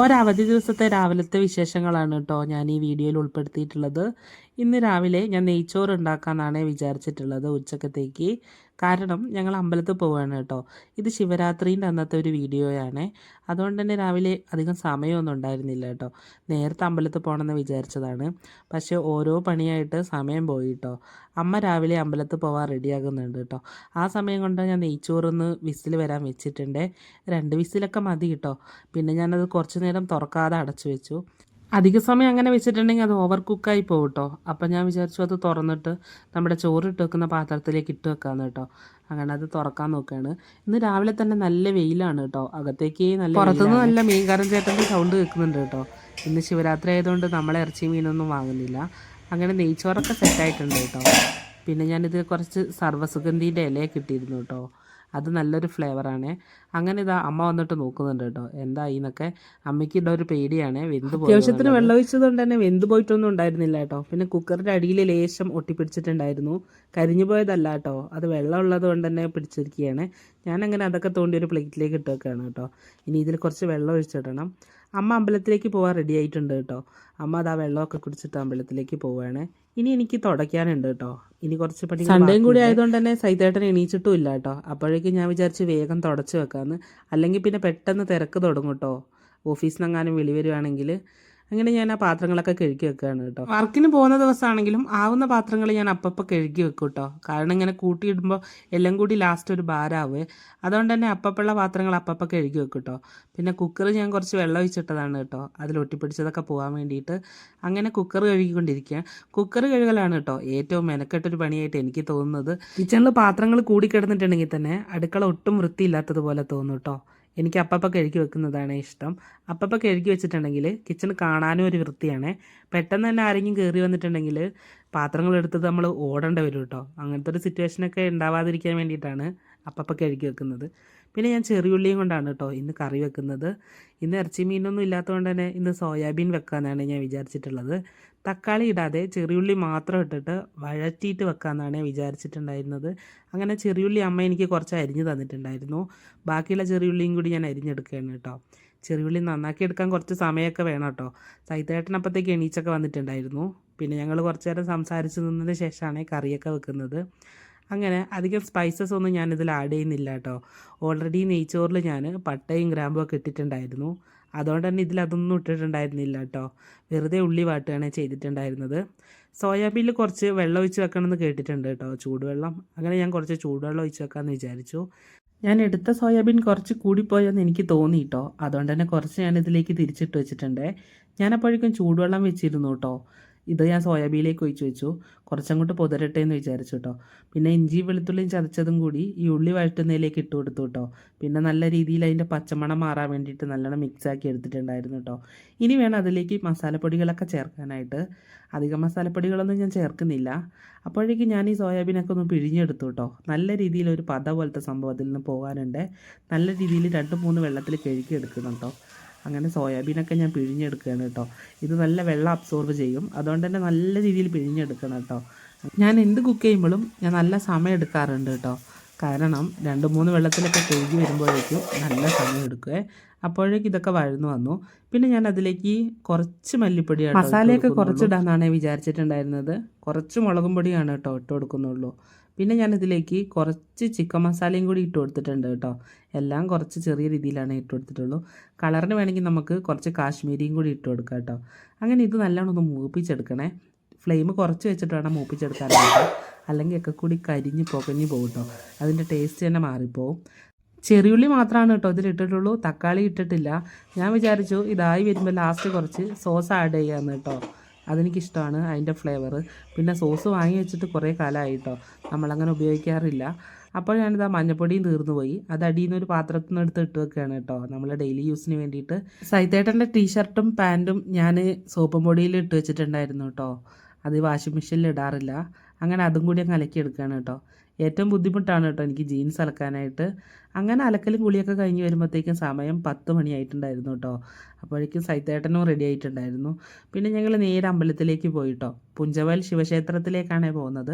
ഒരവധി ദിവസത്തെ രാവിലത്തെ വിശേഷങ്ങളാണ് കേട്ടോ ഞാൻ ഈ വീഡിയോയിൽ ഉൾപ്പെടുത്തിയിട്ടുള്ളത്. ഇന്ന് രാവിലെ ഞാൻ നെയ്ച്ചോറ് ഉണ്ടാക്കാമെന്നാണ് വിചാരിച്ചിട്ടുള്ളത് ഉച്ചക്കത്തേക്ക്. കാരണം ഞങ്ങൾ അമ്പലത്തിൽ പോവുകയാണ് കേട്ടോ. ഇത് ശിവരാത്രീൻ്റെ അന്നത്തെ ഒരു വീഡിയോയാണ്. അതുകൊണ്ട് തന്നെ രാവിലെ അധികം സമയമൊന്നും ഉണ്ടായിരുന്നില്ല കേട്ടോ. നേരത്തെ അമ്പലത്തിൽ പോകണമെന്ന് വിചാരിച്ചതാണ്. പക്ഷേ ഓരോ പണിയായിട്ട് സമയം പോയി കേട്ടോ. അമ്മ രാവിലെ അമ്പലത്തിൽ പോകാൻ റെഡിയാകുന്നുണ്ട് കേട്ടോ. ആ സമയം കൊണ്ട് ഞാൻ നെയ്ച്ചോറൊന്ന് വിസിൽ വരാൻ വെച്ചിട്ടുണ്ട്. 2 വിസിലൊക്കെ മതി കേട്ടോ. പിന്നെ ഞാനത് കുറച്ച് നേരം തുറക്കാതെ അടച്ചു വെച്ചു. അധിക സമയം അങ്ങനെ വെച്ചിട്ടുണ്ടെങ്കിൽ അത് ഓവർ കുക്കായി പോകും കേട്ടോ. അപ്പം ഞാൻ വിചാരിച്ചു അത് തുറന്നിട്ട് നമ്മുടെ ചോറിട്ട് വെക്കുന്ന പാത്രത്തിലേക്ക് ഇട്ട് വെക്കാമെന്ന് കേട്ടോ. അങ്ങനെ അത് തുറക്കാൻ നോക്കുകയാണ്. ഇന്ന് രാവിലെ തന്നെ നല്ല വെയിലാണ് കേട്ടോ. അകത്തേക്ക് നല്ല പുറത്തുനിന്ന് നല്ല മീൻകാരൻ ചേട്ടൻ്റെ സൗണ്ട് കേൾക്കുന്നുണ്ട് കേട്ടോ. ഇന്ന് ശിവരാത്രി ആയതുകൊണ്ട് നമ്മളെ ഇറച്ചി മീനൊന്നും വാങ്ങുന്നില്ല. അങ്ങനെ നെയ്ച്ചോറൊക്കെ സെറ്റായിട്ടുണ്ട് കേട്ടോ. പിന്നെ ഞാനിത് കുറച്ച് സർവ്വസുഗന്ധീൻ്റെ ഇലയൊക്കെ ഇട്ടിരുന്നു കേട്ടോ. അത് നല്ലൊരു ഫ്ലേവറാണ്. അങ്ങനെ ഇതാ അമ്മ വന്നിട്ട് നോക്കുന്നുണ്ട് കേട്ടോ എന്തായി എന്നൊക്കെ. അമ്മയ്ക്ക് ഇട ഒരു പേടിയാണ് വെന്ത് പോയി. അത്യാവശ്യത്തിന് വെള്ളം ഒഴിച്ചത് കൊണ്ട് തന്നെ വെന്ത് പോയിട്ടൊന്നും ഉണ്ടായിരുന്നില്ല കേട്ടോ. പിന്നെ കുക്കറിൻ്റെ അടിയിൽ ലേശം ഒട്ടിപ്പിടിച്ചിട്ടുണ്ടായിരുന്നു. കരിഞ്ഞു പോയതല്ല കേട്ടോ, അത് വെള്ളം ഉള്ളത് കൊണ്ട് തന്നെ പിടിച്ചിരിക്കുകയാണ്. ഞാനങ്ങനെ അതൊക്കെ തോണ്ടി ഒരു പ്ലേറ്റിലേക്ക് ഇട്ട് വെക്കുകയാണ് കേട്ടോ. ഇനി ഇതിൽ കുറച്ച് വെള്ളം ഒഴിച്ചിടണം. അമ്മ അമ്പലത്തിലേക്ക് പോകാൻ റെഡി ആയിട്ടുണ്ട് കേട്ടോ. അമ്മ അതാ വെള്ളമൊക്കെ കുടിച്ചിട്ട് അമ്പലത്തിലേക്ക് പോവുകയാണ്. ഇനി എനിക്ക് തുടയ്ക്കാനുണ്ട് കേട്ടോ. ഇനി കുറച്ച് പണി സൺഡേയും കൂടി ആയതുകൊണ്ട് തന്നെ സൈതേട്ടൻ എണീച്ചിട്ടും ഇല്ല കേട്ടോ. അപ്പോഴേക്കും ഞാൻ വിചാരിച്ച് വേഗം തുടച്ച് വെക്കാമെന്ന്. അല്ലെങ്കിൽ പിന്നെ പെട്ടെന്ന് തിരക്ക് തുടങ്ങും കേട്ടോ. ഓഫീസിൽ നിന്നെങ്ങാനും വിളി വരുവാണെങ്കിൽ. അങ്ങനെ ഞാൻ ആ പാത്രങ്ങളൊക്കെ കഴുകി വെക്കുകയാണ് കേട്ടോ. വർക്കിന് പോകുന്ന ദിവസമാണെങ്കിലും ആവുന്ന പാത്രങ്ങൾ ഞാൻ അപ്പം കഴുകി വെക്കും കേട്ടോ. കാരണം ഇങ്ങനെ കൂട്ടിയിടുമ്പോൾ എല്ലാം കൂടി ലാസ്റ്റ് ഒരു ഭാരമാവേ. അതുകൊണ്ട് തന്നെ അപ്പപ്പുള്ള പാത്രങ്ങൾ അപ്പം കഴുകി വെക്കും കേട്ടോ. പിന്നെ കുക്കർ ഞാൻ കുറച്ച് വെള്ളം ഒഴിച്ചിട്ടതാണ് കേട്ടോ, അതിൽ ഒട്ടിപ്പിടിച്ചതൊക്കെ പോകാൻ വേണ്ടിയിട്ട്. അങ്ങനെ കുക്കർ കഴുകിക്കൊണ്ടിരിക്കുക. കുക്കർ കഴുകലാണ് കേട്ടോ ഏറ്റവും മെനക്കെട്ടൊരു പണിയായിട്ട് എനിക്ക് തോന്നുന്നത്. കിച്ചണിൽ പാത്രങ്ങൾ കൂടിക്കിടന്നിട്ടുണ്ടെങ്കിൽ തന്നെ അടുക്കള ഒട്ടും വൃത്തിയില്ലാത്തതുപോലെ തോന്നും കേട്ടോ. എനിക്ക് അപ്പം കഴുകി വെക്കുന്നതാണ് ഇഷ്ടം. അപ്പം കഴുകി വെച്ചിട്ടുണ്ടെങ്കിൽ കിച്ചൺ കാണാനും ഒരു വൃത്തിയാണ്. പെട്ടെന്ന് തന്നെ ആരെങ്കിലും കയറി വന്നിട്ടുണ്ടെങ്കിൽ പാത്രങ്ങൾ എടുത്തത് നമ്മൾ ഓടേണ്ടി വരും കേട്ടോ. അങ്ങനത്തെ ഒരു സിറ്റുവേഷനൊക്കെ ഉണ്ടാവാതിരിക്കാൻ വേണ്ടിയിട്ടാണ് അപ്പം കഴുകി വെക്കുന്നത്. പിന്നെ ഞാൻ ചെറിയുള്ളിയും കൊണ്ടാണ് കേട്ടോ ഇന്ന് കറി വെക്കുന്നത്. ഇന്ന് ഇറച്ചി മീനൊന്നും ഇല്ലാത്തതുകൊണ്ട് തന്നെ ഇന്ന് സോയാബീൻ വെക്കാമെന്നാണ് ഞാൻ വിചാരിച്ചിട്ടുള്ളത്. തക്കാളി ഇടാതെ ചെറിയുള്ളി മാത്രം ഇട്ടിട്ട് വഴറ്റിയിട്ട് വെക്കാമെന്നാണ് വിചാരിച്ചിട്ടുണ്ടായിരുന്നത്. അങ്ങനെ ചെറിയുള്ളി അമ്മ എനിക്ക് കുറച്ച് അരിഞ്ഞ് തന്നിട്ടുണ്ടായിരുന്നു. ബാക്കിയുള്ള ചെറിയുള്ളിയും കൂടി ഞാൻ അരിഞ്ഞെടുക്കുകയാണ് കേട്ടോ. ചെറിയുള്ളി നന്നാക്കി എടുക്കാൻ കുറച്ച് സമയമൊക്കെ വേണം കേട്ടോ. സൈതേട്ടനപ്പത്തേക്ക് എണീച്ചൊക്കെ വന്നിട്ടുണ്ടായിരുന്നു. പിന്നെ ഞങ്ങൾ കുറച്ച് നേരം സംസാരിച്ച് നിന്നതിന് ശേഷമാണ് കറിയൊക്കെ വെക്കുന്നത്. അങ്ങനെ അധികം സ്പൈസസ് ഒന്നും ഞാനിതിൽ ആഡ് ചെയ്യുന്നില്ല കേട്ടോ. ഓൾറെഡി നെയ്ച്ചോറിൽ ഞാൻ പട്ടയും ഗ്രാമ്പും ഒക്കെ ഇട്ടിട്ടുണ്ടായിരുന്നു. അതുകൊണ്ട് തന്നെ ഇതിലതൊന്നും ഇട്ടിട്ടുണ്ടായിരുന്നില്ല കേട്ടോ. വെറുതെ ഉള്ളി വാട്ടുകയാണ് ചെയ്തിട്ടുണ്ടായിരുന്നത്. സോയാബീനിൽ കുറച്ച് വെള്ളം ഒഴിച്ച് വെക്കണമെന്ന് കേട്ടിട്ടുണ്ട് കേട്ടോ, ചൂടുവെള്ളം. അങ്ങനെ ഞാൻ കുറച്ച് ചൂടുവെള്ളം ഒഴിച്ച് വെക്കാമെന്ന് വിചാരിച്ചു. ഞാൻ എടുത്ത സോയാബീൻ കുറച്ച് കൂടിപ്പോയെന്ന് എനിക്ക് തോന്നി കേട്ടോ. അതുകൊണ്ട് തന്നെ കുറച്ച് ഞാൻ ഇതിലേക്ക് തിരിച്ചിട്ട് വെച്ചിട്ടുണ്ട്. ഞാനപ്പോഴേക്കും ചൂടുവെള്ളം വെച്ചിരുന്നു കേട്ടോ. ഇത് ഞാൻ സോയാബീനിലേക്ക് ഒഴിച്ച് വെച്ചു. കുറച്ചങ്ങോട്ട് പൊതിരട്ടെ എന്ന് വിചാരിച്ചു കേട്ടോ. പിന്നെ ഇഞ്ചി വെളുത്തുള്ളിയും ചതച്ചതും കൂടി ഈ ഉള്ളി വഴറ്റുന്നതിലേക്ക് ഇട്ട് കൊടുത്തു കേട്ടോ. പിന്നെ നല്ല രീതിയിൽ അതിൻ്റെ പച്ചമണം മാറാൻ വേണ്ടിയിട്ട് നല്ലോണം മിക്സാക്കി എടുത്തിട്ടുണ്ടായിരുന്നു കേട്ടോ. ഇനി വേണം അതിലേക്ക് മസാലപ്പൊടികളൊക്കെ ചേർക്കാനായിട്ട്. അധികം മസാലപ്പൊടികളൊന്നും ഞാൻ ചേർക്കുന്നില്ല. അപ്പോഴേക്കും ഞാൻ ഈ സോയാബീനൊക്കെ ഒന്ന് പിഴിഞ്ഞെടുത്തു കേട്ടോ. നല്ല രീതിയിൽ ഒരു പത പോലത്തെ സംഭവം അതിൽ നിന്ന് പോകാനുണ്ട്. നല്ല രീതിയിൽ 2-3 വെള്ളത്തിൽ കഴുകി എടുക്കണം കേട്ടോ. അങ്ങനെ സോയാബീനൊക്കെ ഞാൻ പിഴിഞ്ഞെടുക്കുകയാണ് കേട്ടോ. ഇത് നല്ല വെള്ളം അബ്സോർബ് ചെയ്യും. അതുകൊണ്ട് തന്നെ നല്ല രീതിയിൽ പിഴിഞ്ഞെടുക്കണം കേട്ടോ. ഞാൻ എന്ത് കുക്ക് ചെയ്യുമ്പോഴും ഞാൻ നല്ല സമയം എടുക്കാറുണ്ട് കേട്ടോ. കാരണം 2-3 വെള്ളത്തിലൊക്കെ കഴുകി വരുമ്പോഴേക്കും നല്ല സമയം എടുക്കുവേ. അപ്പോഴേക്കും ഇതൊക്കെ വഴന്നു വന്നു. പിന്നെ ഞാൻ അതിലേക്ക് കുറച്ച് മല്ലിപ്പൊടിയാണ്, മസാലയൊക്കെ കുറച്ചിടാന്നാണ് വിചാരിച്ചിട്ടുണ്ടായിരുന്നത്. കുറച്ച് മുളകും പൊടിയാണ് കേട്ടോ ഇട്ട് കൊടുക്കുന്നുള്ളൂ. പിന്നെ ഞാനിതിലേക്ക് കുറച്ച് ചിക്കൻ മസാലയും കൂടി ഇട്ട് കൊടുത്തിട്ടുണ്ട് കേട്ടോ. എല്ലാം കുറച്ച് ചെറിയ രീതിയിലാണ് ഇട്ട് കൊടുത്തിട്ടുള്ളൂ. കളറിന് വേണമെങ്കിൽ നമുക്ക് കുറച്ച് കാശ്മീരിയും കൂടി ഇട്ട് കൊടുക്കാം കേട്ടോ. അങ്ങനെ ഇത് നല്ലോണം ഒന്ന് മൂപ്പിച്ചെടുക്കണേ. ഫ്ലെയിം കുറച്ച് വെച്ചിട്ട് വേണം മൂപ്പിച്ചെടുക്കാനായിട്ട്. അല്ലെങ്കിൽ ഒക്കെ കൂടി കരിഞ്ഞ് പുകഞ്ഞ് പോകും കേട്ടോ. അതിൻ്റെ ടേസ്റ്റ് തന്നെ മാറിപ്പോവും. ചെറിയുള്ളി മാത്രമാണ് കേട്ടോ ഇതിലിട്ടിട്ടുള്ളൂ, തക്കാളി ഇട്ടിട്ടില്ല. ഞാൻ വിചാരിച്ചു ഇതായി വരുമ്പോൾ ലാസ്റ്റ് കുറച്ച് സോസ് ആഡ് ചെയ്യാമെന്ന് കേട്ടോ. അതെനിക്കിഷ്ടമാണ് അതിൻ്റെ ഫ്ലേവർ. പിന്നെ സോസ് വാങ്ങി വെച്ചിട്ട് കുറേ കാലമായി കേട്ടോ, നമ്മളങ്ങനെ ഉപയോഗിക്കാറില്ല. അപ്പോൾ ഞാനിതാ മഞ്ഞപ്പൊടിയും തീർന്നു പോയി. അത് അടിയിൽ നിന്ന് ഒരു പാത്രത്തിൽ നിന്ന് എടുത്ത് ഇട്ട് വെക്കുകയാണ് കേട്ടോ, നമ്മൾ ഡെയിലി യൂസിന് വേണ്ടിയിട്ട്. സൈതേട്ടൻ്റെ ടീഷർട്ടും പാൻറ്റും ഞാൻ സോപ്പും പൊടിയിൽ ഇട്ട് വെച്ചിട്ടുണ്ടായിരുന്നു കേട്ടോ. അത് വാഷിംഗ് മെഷീനിൽ ഇടാറില്ല. അങ്ങനെ അതും കൂടി അങ്ങ് അലക്കിയെടുക്കുകയാണ് കേട്ടോ. ഏറ്റവും ബുദ്ധിമുട്ടാണ് കേട്ടോ എനിക്ക് ജീൻസ് അലക്കാനായിട്ട്. അങ്ങനെ അലക്കലും കുളിയൊക്കെ കഴിഞ്ഞ് വരുമ്പോഴത്തേക്കും സമയം 10 മണിയായിട്ടുണ്ടായിരുന്നു കേട്ടോ. അപ്പോഴേക്കും സൈതേട്ടനും റെഡി ആയിട്ടുണ്ടായിരുന്നു. പിന്നെ ഞങ്ങൾ നേരെ അമ്പലത്തിലേക്ക് പോയിട്ടോ. പുഞ്ചവയൽ ശിവക്ഷേത്രത്തിലേക്കാണ് പോകുന്നത്.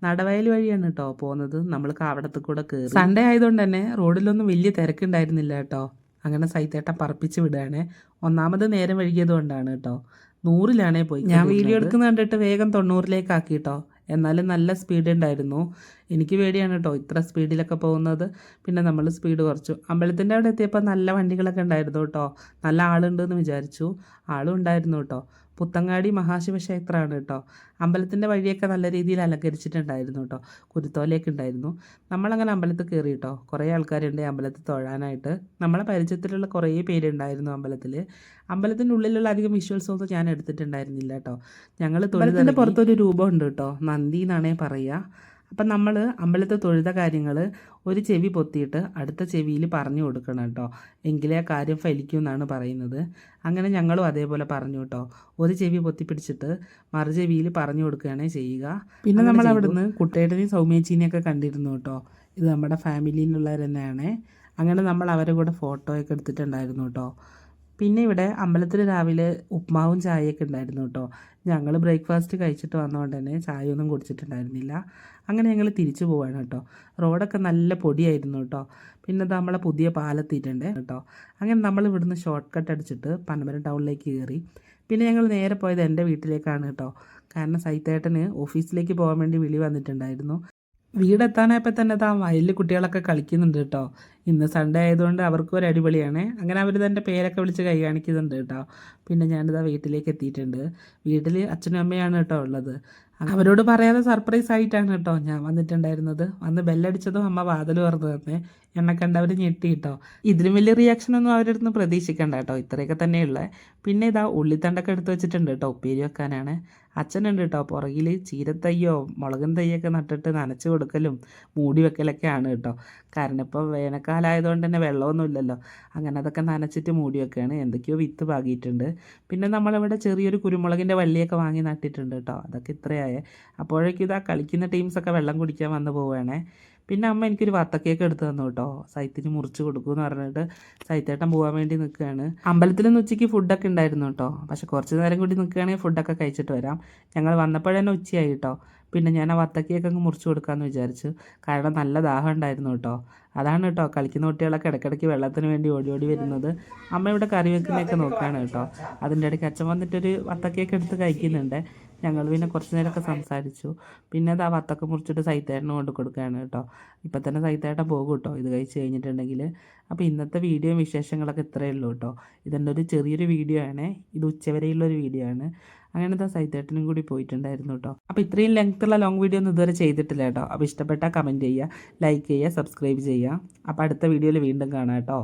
നടവയൽ വഴിയാണ് കേട്ടോ പോകുന്നത്. നമ്മൾ കാവടത്തിൽ കൂടെ കയറി. സൺഡേ ആയതുകൊണ്ട് തന്നെ റോഡിലൊന്നും വലിയ തിരക്കുണ്ടായിരുന്നില്ല കേട്ടോ. അങ്ങനെ സൈത്തേട്ടൻ പറപ്പിച്ച് വിടുകയാണ്. ഒന്നാമത് നേരം വൈകിയത് കൊണ്ടാണ് കേട്ടോ. 100-ലാണേ പോയി. ഞാൻ വീഡിയോ എടുക്കുന്ന കണ്ടിട്ട് വേഗം 90-ലേക്ക് ആക്കി കേട്ടോ. എന്നാലും നല്ല സ്പീഡ് ഉണ്ടായിരുന്നു. എനിക്ക് പേടിയാണ് കേട്ടോ ഇത്ര സ്പീഡിലൊക്കെ പോകുന്നത്. പിന്നെ നമ്മൾ സ്പീഡ് കുറച്ചു. അമ്പലത്തിൻ്റെ അവിടെ എത്തിയപ്പോൾ നല്ല വണ്ടികളൊക്കെ ഉണ്ടായിരുന്നു കേട്ടോ. നല്ല ആളുണ്ടെന്ന് വിചാരിച്ചു. ആളും ഉണ്ടായിരുന്നു കേട്ടോ. പുത്തങ്ങാടി മഹാശിവക്ഷേത്രമാണ് കേട്ടോ. അമ്പലത്തിൻ്റെ വഴിയൊക്കെ നല്ല രീതിയിൽ അലങ്കരിച്ചിട്ടുണ്ടായിരുന്നു കേട്ടോ. കുരുത്തോലയൊക്കെ ഉണ്ടായിരുന്നു. നമ്മളങ്ങനെ അമ്പലത്തിൽ കയറി കേട്ടോ. കുറേ ആൾക്കാരുണ്ട് അമ്പലത്തിൽ തൊഴാനായിട്ട്. നമ്മളെ പരിചയത്തിലുള്ള കുറേ പേരുണ്ടായിരുന്നു അമ്പലത്തിൽ. അമ്പലത്തിൻ്റെ ഉള്ളിലുള്ള അധികം വിഷ്വൽസ് ഒന്നും ഞാൻ എടുത്തിട്ടുണ്ടായിരുന്നില്ല കേട്ടോ. ഞങ്ങൾ തൊഴുത്തിൻ്റെ പുറത്തൊരു രൂപമുണ്ട് കേട്ടോ. നന്ദി എന്നാണേ പറയുക. അപ്പം നമ്മൾ അമ്പലത്തിൽ തൊഴുത കാര്യങ്ങൾ ഒരു ചെവി പൊത്തിയിട്ട് അടുത്ത ചെവിയിൽ പറഞ്ഞു കൊടുക്കണം കേട്ടോ. എങ്കിലേ ആ കാര്യം ഫലിക്കും എന്നാണ് പറയുന്നത്. അങ്ങനെ ഞങ്ങളും അതേപോലെ പറഞ്ഞു കേട്ടോ. ഒരു ചെവി പൊത്തിപ്പിടിച്ചിട്ട് മറു ചെവിയിൽ പറഞ്ഞു കൊടുക്കുകയാണ് ചെയ്യുക. പിന്നെ നമ്മൾ അവിടുന്ന് കുട്ടേട്ടനെയും സൗമ്യേച്ചീനെയൊക്കെ കണ്ടിരുന്നു കേട്ടോ. ഇത് നമ്മുടെ ഫാമിലിയിലുള്ളവർ തന്നെയാണ്. അങ്ങനെ നമ്മൾ അവരെ കൂടെ ഫോട്ടോയൊക്കെ എടുത്തിട്ടുണ്ടായിരുന്നു കേട്ടോ. പിന്നെ ഇവിടെ അമ്പലത്തിൽ രാവിലെ ഉപ്മാവും ചായയൊക്കെ ഉണ്ടായിരുന്നു കേട്ടോ. ഞങ്ങൾ ബ്രേക്ക്ഫാസ്റ്റ് കഴിച്ചിട്ട് വന്നതുകൊണ്ട് തന്നെ ചായയൊന്നും കുടിച്ചിട്ടുണ്ടായിരുന്നില്ല. അങ്ങനെ ഞങ്ങൾ തിരിച്ചു പോവാണ് കേട്ടോ. റോഡൊക്കെ നല്ല പൊടിയായിരുന്നു കേട്ടോ. പിന്നെ ഇത് നമ്മളെ പുതിയ പാലെത്തിയിട്ടുണ്ട് കേട്ടോ. അങ്ങനെ നമ്മൾ ഇവിടുന്ന് ഷോർട്ട് കട്ട് അടിച്ചിട്ട് പനമരം ടൗണിലേക്ക് കയറി. പിന്നെ ഞങ്ങൾ നേരെ പോയത് എൻ്റെ വീട്ടിലേക്കാണ് കേട്ടോ. കാരണം സൈത്തേട്ടന് ഓഫീസിലേക്ക് പോകാൻ വേണ്ടി വിളി വന്നിട്ടുണ്ടായിരുന്നു. വീടെത്താനായപ്പോൾ തന്നെ ആ വയലിൽ കുട്ടികളൊക്കെ കളിക്കുന്നുണ്ട് കേട്ടോ. ഇന്ന് സൺഡേ ആയതുകൊണ്ട് അവർക്കും ഒരു അടിപൊളിയാണ്. അങ്ങനെ അവർ തന്നെ പേരൊക്കെ വിളിച്ച് കൈ കാണിക്കുന്നുണ്ട് കേട്ടോ. പിന്നെ ഞാനിതാ വീട്ടിലേക്ക് എത്തിയിട്ടുണ്ട്. വീട്ടിൽ അച്ഛനും അമ്മയാണ് കേട്ടോ ഉള്ളത്. അവരോട് പറയാതെ സർപ്രൈസ് ആയിട്ടാണ് കേട്ടോ ഞാൻ വന്നിട്ടുണ്ടായിരുന്നത്. വന്ന് ബെല്ലടിച്ചതും അമ്മ വാതിൽ തുറന്നു തന്നെ എന്നെ കണ്ടവർ ഞെട്ടി കേട്ടോ. ഇതിലും വലിയ റിയാക്ഷനൊന്നും അവരുടെ അടുത്ത് പ്രതീക്ഷിക്കണ്ട കേട്ടോ. ഇത്രയൊക്കെ തന്നെയുള്ള. പിന്നെ ഇതാ ഉള്ളിത്തണ്ടൊക്കെ എടുത്ത് വെച്ചിട്ടുണ്ട് കേട്ടോ. ഉപ്പേരി വെക്കാനാണ്. അച്ഛനുണ്ട് കേട്ടോ പുറകിൽ ചീരത്തയ്യോ മുളകും തയ്യൊക്കെ നട്ടിട്ട് നനച്ച് കൊടുക്കലും മൂടി വെക്കലൊക്കെയാണ് കേട്ടോ. കാരണം ഇപ്പോൾ വേനൽക്കാലമായതുകൊണ്ട് തന്നെ വെള്ളമൊന്നുമില്ലല്ലോ. അങ്ങനെ അതൊക്കെ നനച്ചിട്ട് മൂടി വെക്കുകയാണ്. എന്തൊക്കെയോ വിത്ത് പാകിയിട്ടുണ്ട്. പിന്നെ നമ്മളിവിടെ ചെറിയൊരു കുരുമുളകിൻ്റെ വള്ളിയൊക്കെ വാങ്ങി നട്ടിട്ടുണ്ട് കേട്ടോ. അതൊക്കെ ഇത്രയായേ. അപ്പോഴേക്കും ഇതാ കളിക്കുന്ന ടീംസൊക്കെ വെള്ളം കുടിക്കാൻ വന്ന് പോവുകയാണേ. പിന്നെ അമ്മ എനിക്കൊരു വത്തക്കയൊക്കെ എടുത്ത് തന്നു കേട്ടോ. സൈത്തിന് മുറിച്ച് കൊടുക്കുമെന്ന് പറഞ്ഞിട്ട് സൈത്തേട്ടൻ പോകാൻ വേണ്ടി നിൽക്കുകയാണ്. അമ്പലത്തിൽ നിന്ന് ഉച്ചയ്ക്ക് ഫുഡൊക്കെ ഉണ്ടായിരുന്നു കേട്ടോ. പക്ഷെ കുറച്ച് നേരം കൂടി നിൽക്കുകയാണെങ്കിൽ ഫുഡൊക്കെ കഴിച്ചിട്ട് വരാം. ഞങ്ങൾ വന്നപ്പോഴതന്നെ ഉച്ചയായി കേട്ടോ. പിന്നെ ഞാൻ ആ വത്തക്കയൊക്കെ അങ്ങ് മുറിച്ച് കൊടുക്കാമെന്ന് വിചാരിച്ചു. കാരണം നല്ല ദാഹം ഉണ്ടായിരുന്നു കേട്ടോ. അതാണ് കേട്ടോ കളിക്കുന്ന കുട്ടികളൊക്കെ ഇടയ്ക്കിടയ്ക്ക് വെള്ളത്തിന് വേണ്ടി ഓടി ഓടി വരുന്നത്. അമ്മ ഇവിടെ കറി വെക്കുന്നതൊക്കെ നോക്കുകയാണ് കേട്ടോ. അതിൻ്റെ ഇടയ്ക്ക് അച്ഛൻ വന്നിട്ടൊരു വത്തക്കയൊക്കെ എടുത്ത് കഴിക്കുന്നുണ്ട്. ഞങ്ങൾ പിന്നെ കുറച്ച് നേരമൊക്കെ സംസാരിച്ചു. പിന്നെ അത് ആ വത്തക്ക മുറിച്ചിട്ട് സൈത്തേട്ടന് കൊണ്ട് കൊടുക്കുകയാണ് കേട്ടോ. ഇപ്പം തന്നെ സൈത്തേട്ടൻ പോകും കേട്ടോ ഇത് കഴിച്ച് കഴിഞ്ഞിട്ടുണ്ടെങ്കിൽ. അപ്പോൾ ഇന്നത്തെ വീഡിയോയും വിശേഷങ്ങളൊക്കെ ഇത്രയേ ഉള്ളൂ കേട്ടോ. ഇതെൻ്റെ ഒരു ചെറിയൊരു വീഡിയോ ആണ്. ഇത് ഉച്ചവരെയുള്ളൊരു വീഡിയോ ആണ്. അങ്ങനത്തെ സൈത്തേട്ടനും കൂടി പോയിട്ടുണ്ടായിരുന്നു കേട്ടോ. അപ്പോൾ ഇത്രയും ലെങ്ത്തുള്ള ലോങ് വീഡിയോ ഒന്നും ഇതുവരെ ചെയ്തിട്ടില്ല കേട്ടോ. അപ്പോൾ ഇഷ്ടപ്പെട്ടാൽ കമൻറ്റ് ചെയ്യുക, ലൈക്ക് ചെയ്യുക, സബ്സ്ക്രൈബ് ചെയ്യുക. അപ്പോൾ അടുത്ത വീഡിയോയിൽ വീണ്ടും കാണാം കേട്ടോ.